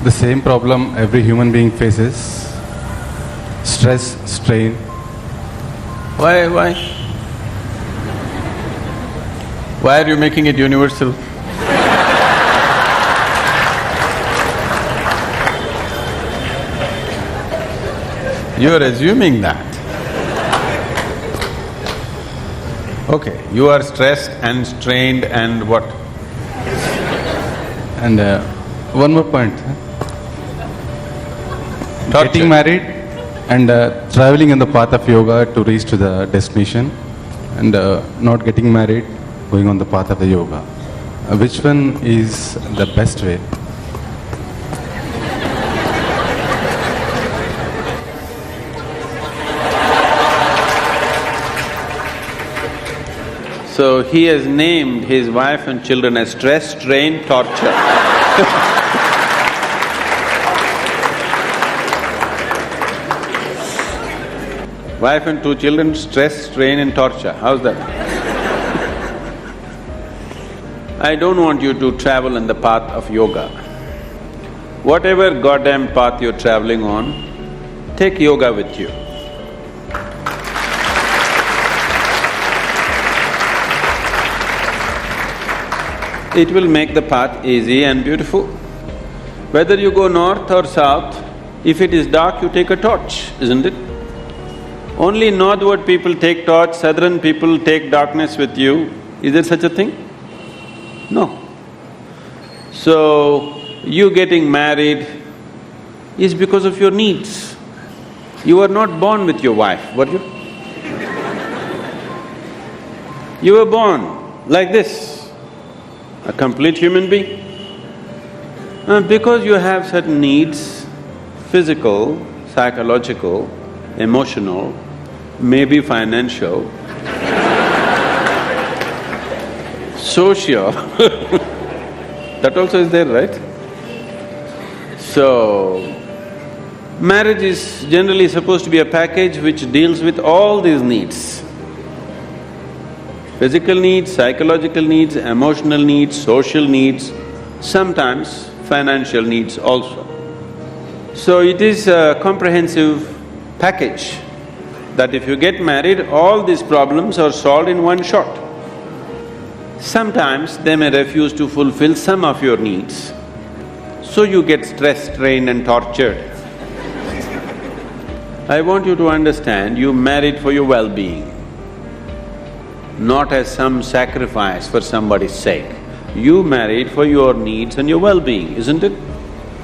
The same problem every human being faces. Stress, strain. Why? Why are you making it universal? You are assuming that. Okay, you are stressed and strained and what? And one more point. Torture. Getting married and traveling in the path of yoga to reach to the destination, and not getting married, going on the path of the yoga. Which one is the best way? So he has named his wife and children as stress, strain, torture. Wife and 2 children, stress, strain and torture. How's that? I don't want you to travel on the path of yoga. Whatever goddamn path you're traveling on, take yoga with you. It will make the path easy and beautiful. Whether you go north or south, if it is dark, you take a torch, isn't it? Only northward people take torch, southern people take darkness with you. Is there such a thing? No. So, you getting married is because of your needs. You were not born with your wife, were you? You were born like this, a complete human being. Because you have certain needs, physical, psychological, emotional, maybe financial, social, that also is there, right? So, marriage is generally supposed to be a package which deals with all these needs. Physical needs, psychological needs, emotional needs, social needs, sometimes financial needs also. So it is a comprehensive package that if you get married, all these problems are solved in one shot. Sometimes they may refuse to fulfill some of your needs, so you get stressed, strained and tortured. I want you to understand, you married for your well-being, not as some sacrifice for somebody's sake. You married for your needs and your well-being, isn't it?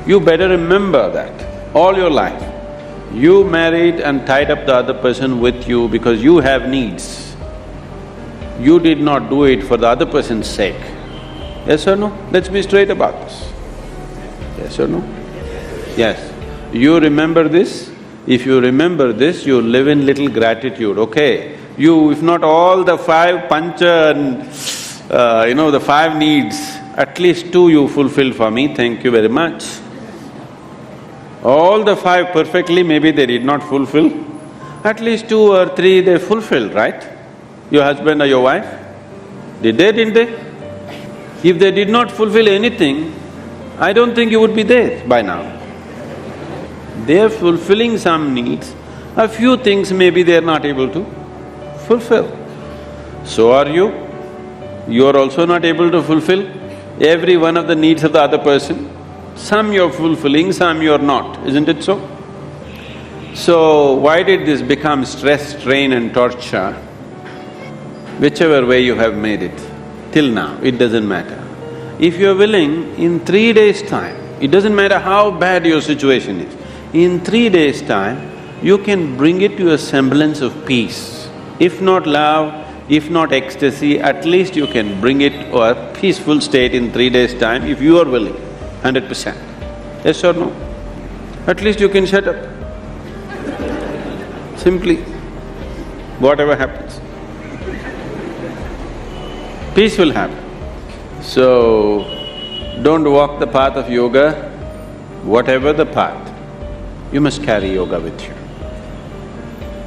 You better remember that all your life. You married and tied up the other person with you because you have needs. You did not do it for the other person's sake. Yes or no? Let's be straight about this. Yes or no? Yes. You remember this? If you remember this, you live in little gratitude, okay? You, if not all the 5 pancha and the 5 needs, at least 2 you fulfill for me, thank you very much. All the 5 perfectly, maybe they did not fulfill, at least 2 or 3 they fulfilled, right? Your husband or your wife? Did they, didn't they? If they did not fulfill anything, I don't think you would be there by now. They are fulfilling some needs, a few things maybe they are not able to fulfill. So are you. You are also not able to fulfill every one of the needs of the other person. Some you're fulfilling, some you're not, isn't it so? So, why did this become stress, strain and torture? Whichever way you have made it, till now, it doesn't matter. If you're willing, in 3 days' time, it doesn't matter how bad your situation is, in 3 days' time, you can bring it to a semblance of peace. If not love, if not ecstasy, at least you can bring it to a peaceful state in 3 days' time if you are willing, 100%. Yes or no? At least you can shut up. Simply, whatever happens. Peace will happen. So, don't walk the path of yoga, whatever the path, you must carry yoga with you.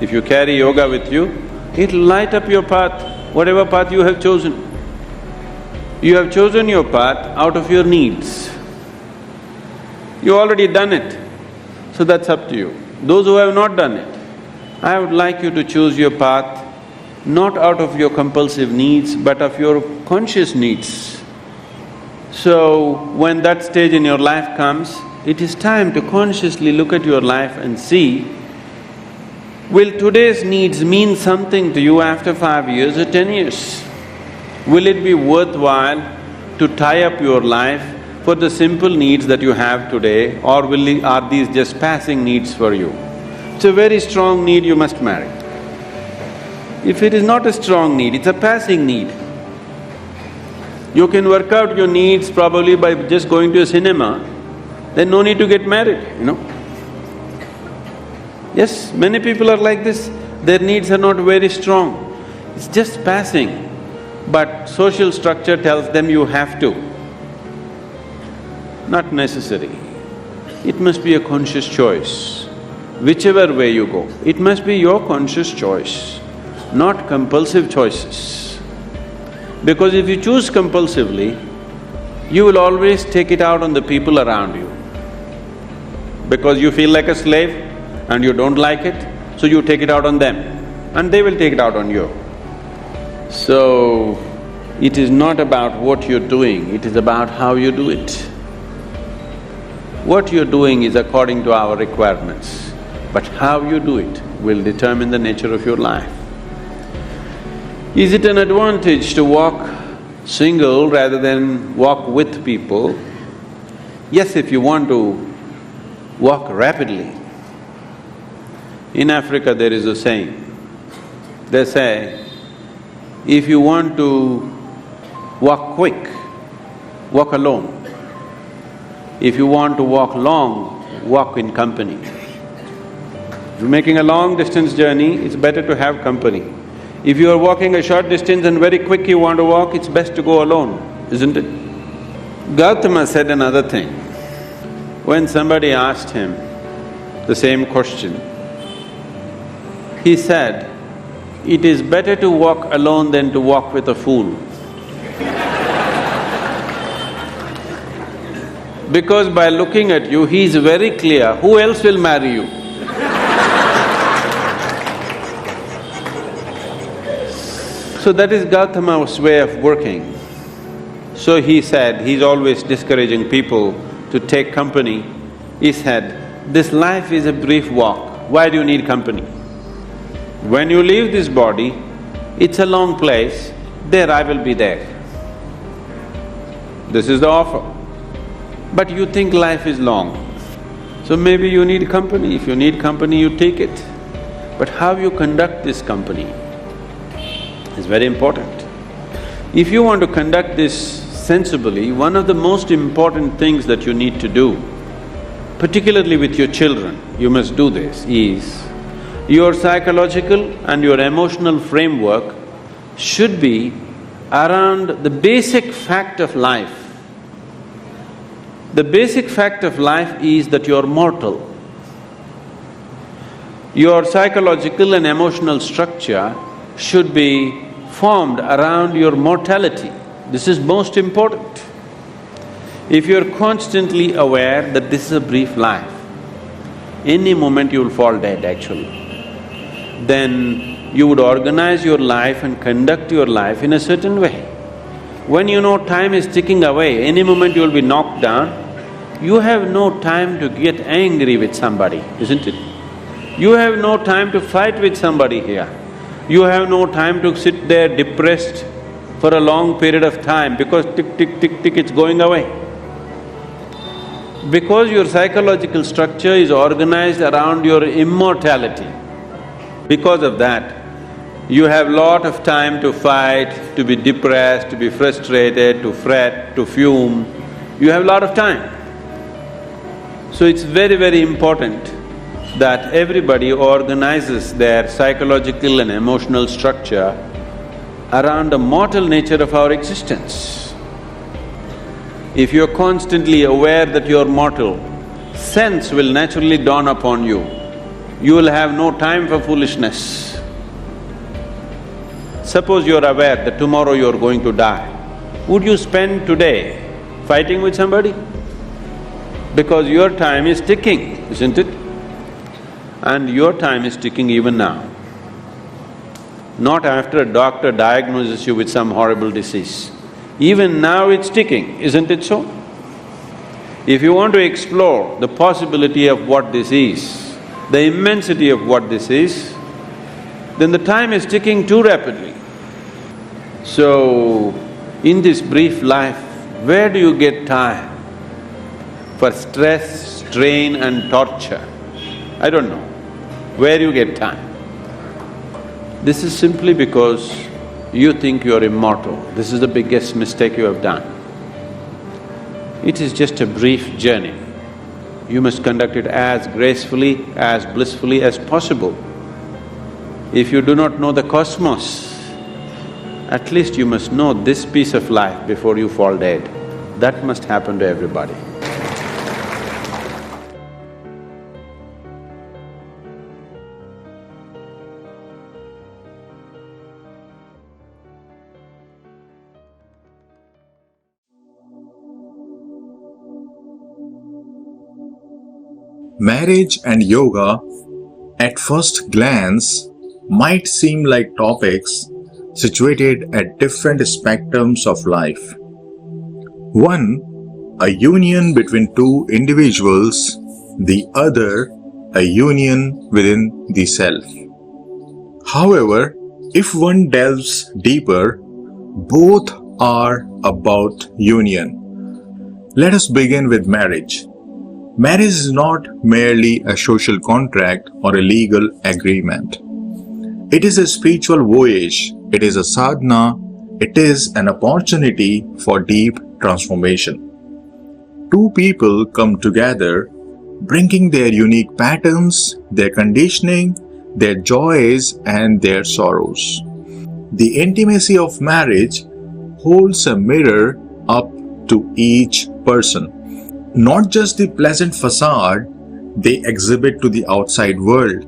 If you carry yoga with you, it'll light up your path, whatever path you have chosen. You have chosen your path out of your needs. You already done it, so that's up to you. Those who have not done it, I would like you to choose your path not out of your compulsive needs, but of your conscious needs. So, when that stage in your life comes, it is time to consciously look at your life and see, will today's needs mean something to you after 5 years or 10 years? Will it be worthwhile to tie up your life for the simple needs that you have today, or are these just passing needs for you? It's a very strong need, you must marry. If it is not a strong need, it's a passing need. You can work out your needs probably by just going to a cinema, then no need to get married, you know. Yes, many people are like this, their needs are not very strong, it's just passing. But social structure tells them you have to. Not necessary. It must be a conscious choice. Whichever way you go, it must be your conscious choice, not compulsive choices. Because if you choose compulsively, you will always take it out on the people around you. Because you feel like a slave and you don't like it, so you take it out on them and they will take it out on you. So, it is not about what you're doing, it is about how you do it. What you're doing is according to our requirements, but how you do it will determine the nature of your life. Is it an advantage to walk single rather than walk with people? Yes, if you want to walk rapidly. In Africa there is a saying, they say, if you want to walk quick, walk alone. If you want to walk long, walk in company. If you're making a long distance journey, it's better to have company. If you are walking a short distance and very quick you want to walk, it's best to go alone, isn't it? Gautama said another thing. When somebody asked him the same question, he said, it is better to walk alone than to walk with a fool. Because by looking at you, he is very clear, who else will marry you? So that is Gautama's way of working. So he said, he's always discouraging people to take company. He said, this life is a brief walk, why do you need company? When you leave this body, it's a long place, there I will be there. This is the offer. But you think life is long, so maybe you need company. If you need company, you take it. But how you conduct this company is very important. If you want to conduct this sensibly, one of the most important things that you need to do, particularly with your children, you must do this, is your psychological and your emotional framework should be around the basic fact of life. The basic fact of life is that you're mortal. Your psychological and emotional structure should be formed around your mortality. This is most important. If you're constantly aware that this is a brief life, any moment you'll fall dead actually, then you would organize your life and conduct your life in a certain way. When you know time is ticking away, any moment you'll be knocked down, you have no time to get angry with somebody, isn't it? You have no time to fight with somebody here. You have no time to sit there depressed for a long period of time because tick, tick, tick, tick, it's going away. Because your psychological structure is organized around your immortality, because of that, you have lot of time to fight, to be depressed, to be frustrated, to fret, to fume. You have lot of time. So it's very, very important that everybody organizes their psychological and emotional structure around the mortal nature of our existence. If you're constantly aware that you're mortal, sense will naturally dawn upon you. You will have no time for foolishness. Suppose you're aware that tomorrow you're going to die, would you spend today fighting with somebody? because your time is ticking, isn't it? And your time is ticking even now. Not after a doctor diagnoses you with some horrible disease. Even now it's ticking, isn't it so? If you want to explore the possibility of what this is, the immensity of what this is, then the time is ticking too rapidly. So, in this brief life, where do you get time for stress, strain and torture? I don't know. Where you get time? This is simply because you think you are immortal. This is the biggest mistake you have done. It is just a brief journey. You must conduct it as gracefully, as blissfully as possible. If you do not know the cosmos, at least you must know this piece of life before you fall dead. That must happen to everybody. Marriage and yoga, at first glance, might seem like topics situated at different spectrums of life. One, a union between two individuals, the other, a union within the self. However, if one delves deeper, both are about union. Let us begin with marriage. Marriage is not merely a social contract or a legal agreement. It is a spiritual voyage, it is a sadhana, it is an opportunity for deep transformation. Two people come together, bringing their unique patterns, their conditioning, their joys and their sorrows. The intimacy of marriage holds a mirror up to each person. Not just the pleasant facade they exhibit to the outside world.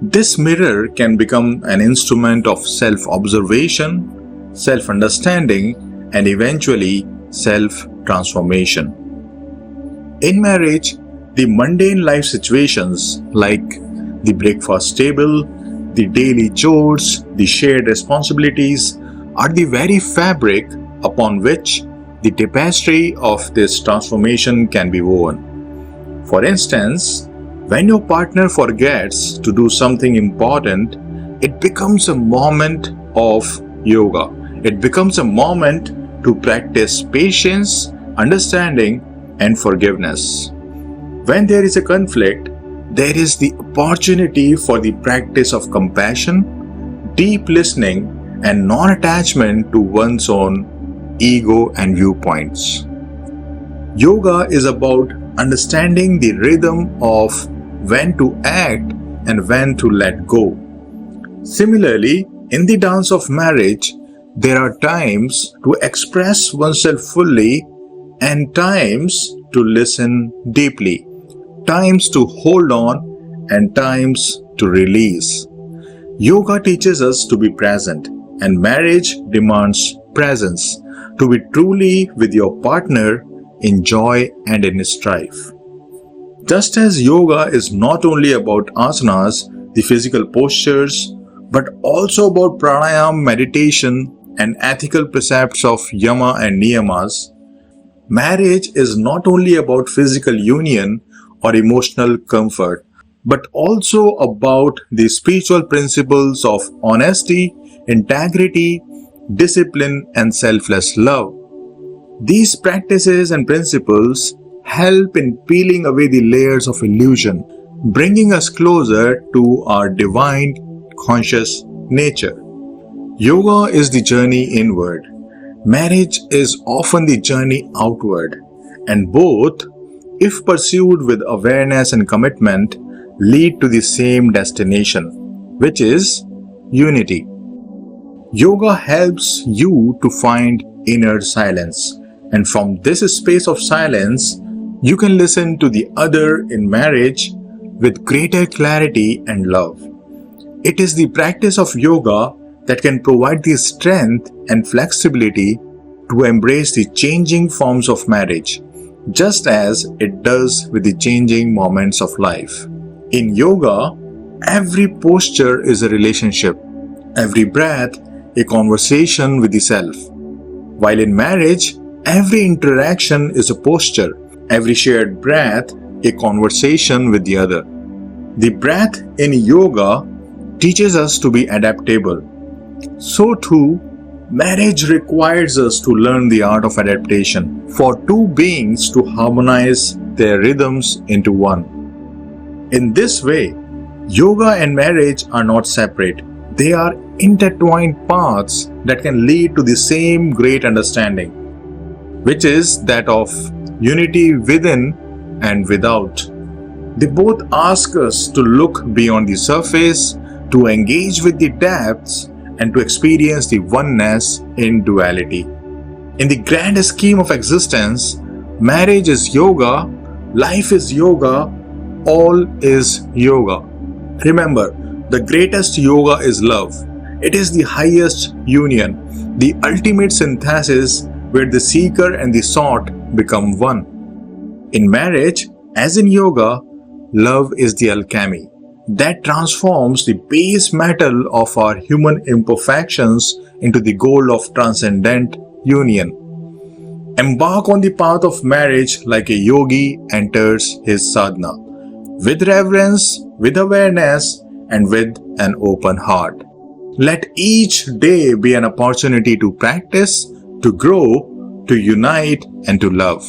This mirror can become an instrument of self-observation, self-understanding, and eventually self-transformation. In marriage, the mundane life situations like the breakfast table, the daily chores, the shared responsibilities are the very fabric upon which the tapestry of this transformation can be woven. For instance, when your partner forgets to do something important, it becomes a moment of yoga. It becomes a moment to practice patience, understanding, and forgiveness. When there is a conflict, there is the opportunity for the practice of compassion, deep listening, and non-attachment to one's own ego and viewpoints. Yoga is about understanding the rhythm of when to act and when to let go. Similarly, in the dance of marriage, there are times to express oneself fully and times to listen deeply, times to hold on and times to release. Yoga teaches us to be present, and marriage demands presence, to be truly with your partner in joy and in strife. Just as yoga is not only about asanas, the physical postures, but also about pranayama, meditation, and ethical precepts of yama and niyamas, marriage is not only about physical union or emotional comfort, but also about the spiritual principles of honesty, integrity, discipline, and selfless love. These practices and principles help in peeling away the layers of illusion, bringing us closer to our divine conscious nature. Yoga is the journey inward. Marriage is often the journey outward, and both, if pursued with awareness and commitment, lead to the same destination, which is unity. Yoga helps you to find inner silence, and from this space of silence, you can listen to the other in marriage with greater clarity and love. It is the practice of yoga that can provide the strength and flexibility to embrace the changing forms of marriage, just as it does with the changing moments of life. In yoga, every posture is a relationship, every breath a conversation with the self. While in marriage, every interaction is a posture, every shared breath a conversation with the other. The breath in yoga teaches us to be adaptable. So too, marriage requires us to learn the art of adaptation for two beings to harmonize their rhythms into one. In this way, yoga and marriage are not separate. They are intertwined paths that can lead to the same great understanding, which is that of unity within and without. They both ask us to look beyond the surface, to engage with the depths, and to experience the oneness in duality. In the grand scheme of existence, marriage is yoga, life is yoga, all is yoga. Remember, the greatest yoga is love. It is the highest union, the ultimate synthesis where the seeker and the sought become one. In marriage, as in yoga, love is the alchemy that transforms the base metal of our human imperfections into the goal of transcendent union. Embark on the path of marriage like a yogi enters his sadhana, with reverence, with awareness, and with an open heart. Let each day be an opportunity to practice, to grow, to unite, and to love.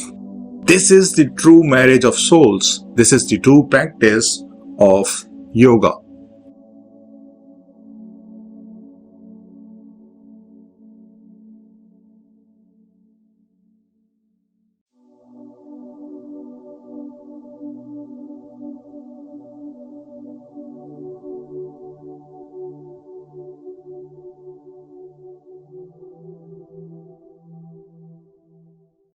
This is the true marriage of souls. This is the true practice of yoga.